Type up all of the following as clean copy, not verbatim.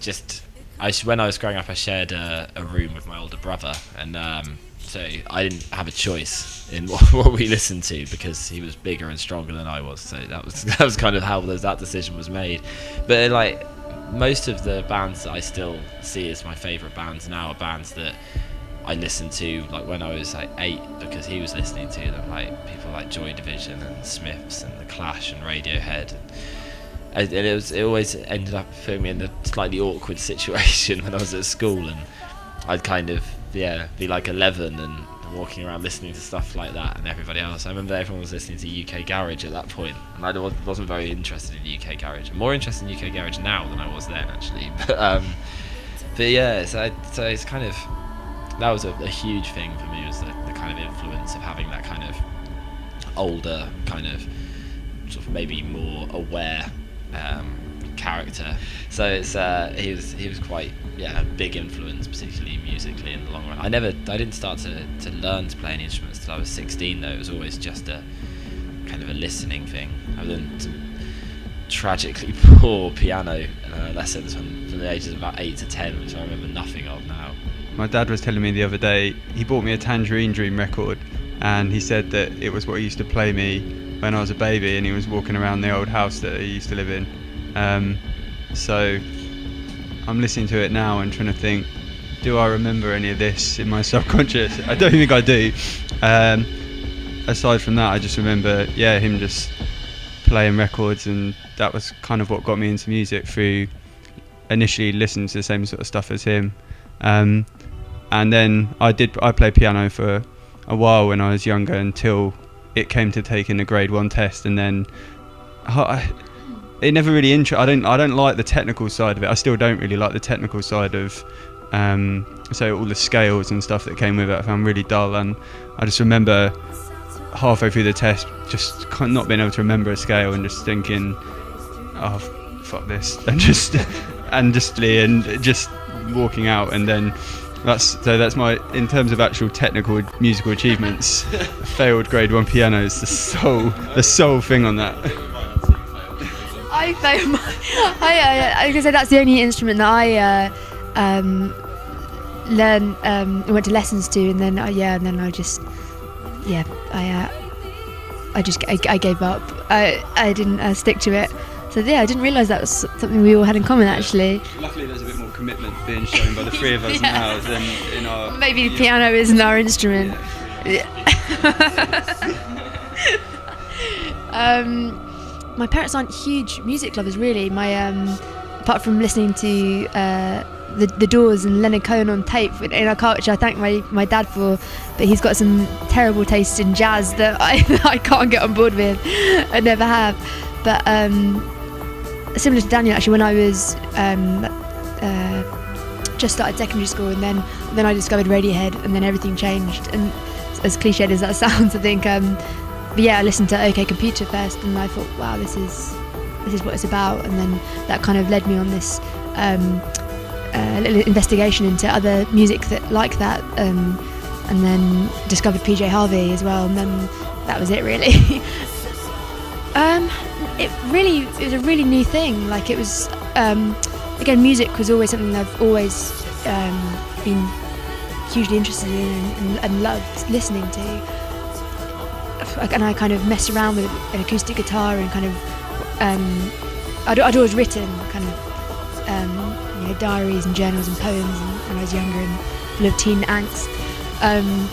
just when I was growing up, I shared a room with my older brother, and so I didn't have a choice in what we listened to because he was bigger and stronger than I was. So that was kind of how that decision was made. But like most of the bands that I still see as my favourite bands now are bands that I listened to like when I was like 8 because he was listening to them, like people like Joy Division and Smiths and The Clash and Radiohead. And it always ended up putting me in a slightly awkward situation when I was at school, and I'd kind of be like 11 and walking around listening to stuff like that, and everybody else. I remember everyone was listening to UK Garage at that point, and I wasn't very interested in UK Garage. I'm more interested in UK Garage now than I was then, actually. But yeah, so it's kind of, that was a huge thing for me, was the kind of influence of having that kind of older, kind of sort of maybe more aware character. So it's he was quite a big influence, particularly musically in the long run. I didn't start to learn to play any instruments till I was 16 though. It was always just a kind of a listening thing. I learned some tragically poor piano lessons from the ages of about 8 to 10, which I remember nothing of now. My dad was telling me the other day, he bought me a Tangerine Dream record, and he said that it was what he used to play me when I was a baby, and he was walking around the old house that he used to live in. So I'm listening to it now and trying to think, do I remember any of this in my subconscious? I don't think I do. Aside from that, I just remember him just playing records, and that was kind of what got me into music, through initially listening to the same sort of stuff as him. And then I played piano for a while when I was younger, until it came to taking the grade 1 test, and then it never really I don't like the technical side of it. I still don't really like the technical side of so all the scales and stuff that came with it I found really dull, and I just remember halfway through the test just not being able to remember a scale and just thinking, oh fuck this, and just walking out. And then that's my, in terms of actual technical musical achievements, failed grade 1 piano is the sole thing on that. I failed I can say that's the only instrument that I went to lessons to, and then I gave up. I didn't stick to it. So I didn't realise that was something we all had in common, actually. Luckily there's a bit more commitment being shown by the three of us now than in our... Maybe the piano isn't our instrument. My parents aren't huge music lovers, really. Apart from listening to the Doors and Leonard Cohen on tape in our car, which I thank my dad for, but he's got some terrible taste in jazz that I can't get on board with. I never have. But similar to Daniel, actually, when I was just started secondary school, and then I discovered Radiohead, and then everything changed. And as cliched as that sounds, I think, but I listened to OK Computer first, and I thought, wow, this is what it's about. And then that kind of led me on this little investigation into other music like that, and then discovered PJ Harvey as well, and then that was it, really. It was a really new thing. Like, it was again, music was always something I've always been hugely interested in and loved listening to. And I kind of messed around with an acoustic guitar, and kind of I'd always written kind of diaries and journals and poems when I was younger, and full of teen angst. And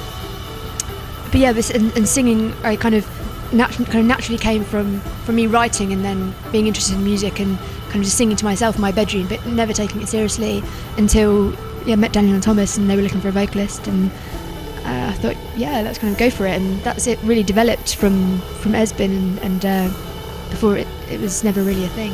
singing, I kind of naturally came from me writing, and then being interested in music, and kind of just singing to myself in my bedroom, but never taking it seriously until I met Daniel and Thomas, and they were looking for a vocalist, and I thought, let's kind of go for it. And that's it, really developed from Esben, and before it was never really a thing.